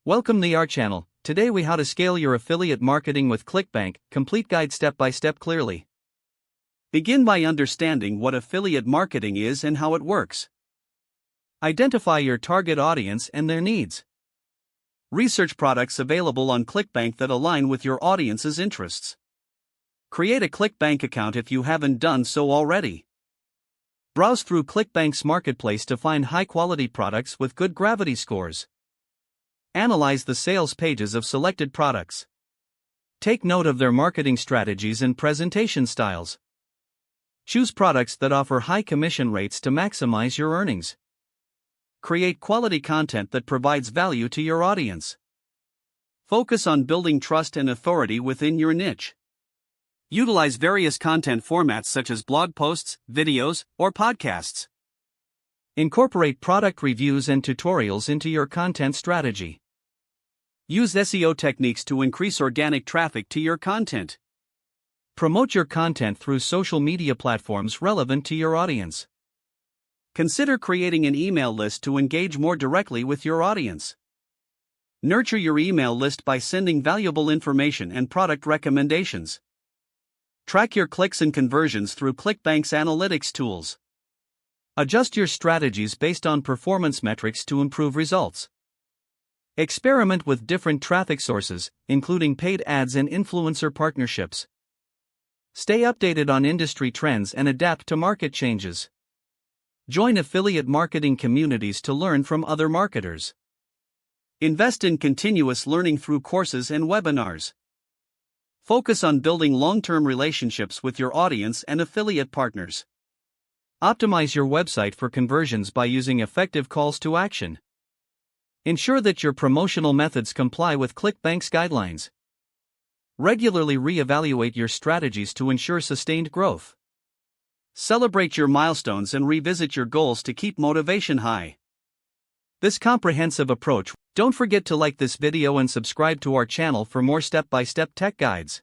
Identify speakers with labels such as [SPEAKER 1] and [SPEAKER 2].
[SPEAKER 1] Welcome to our channel. Today we how to scale your affiliate marketing with ClickBank, complete guide step by step clearly. Begin by understanding what affiliate marketing is and how it works. Identify your target audience and their needs. Research products available on ClickBank that align with your audience's interests. Create a ClickBank account if you haven't done so already. Browse through ClickBank's marketplace to find high-quality products with good gravity scores. Analyze the sales pages of selected products. Take note of their marketing strategies and presentation styles. Choose products that offer high commission rates to maximize your earnings. Create quality content that provides value to your audience. Focus on building trust and authority within your niche. Utilize various content formats such as blog posts, videos, or podcasts. Incorporate product reviews and tutorials into your content strategy. Use SEO techniques to increase organic traffic to your content. Promote your content through social media platforms relevant to your audience. Consider creating an email list to engage more directly with your audience. Nurture your email list by sending valuable information and product recommendations. Track your clicks and conversions through ClickBank's analytics tools. Adjust your strategies based on performance metrics to improve results. Experiment with different traffic sources, including paid ads and influencer partnerships. Stay updated on industry trends and adapt to market changes. Join affiliate marketing communities to learn from other marketers. Invest in continuous learning through courses and webinars. Focus on building long-term relationships with your audience and affiliate partners. Optimize your website for conversions by using effective calls to action. Ensure that your promotional methods comply with ClickBank's guidelines. Regularly reevaluate your strategies to ensure sustained growth. Celebrate your milestones and revisit your goals to keep motivation high. This comprehensive approach. Don't forget to like this video and subscribe to our channel for more step-by-step tech guides.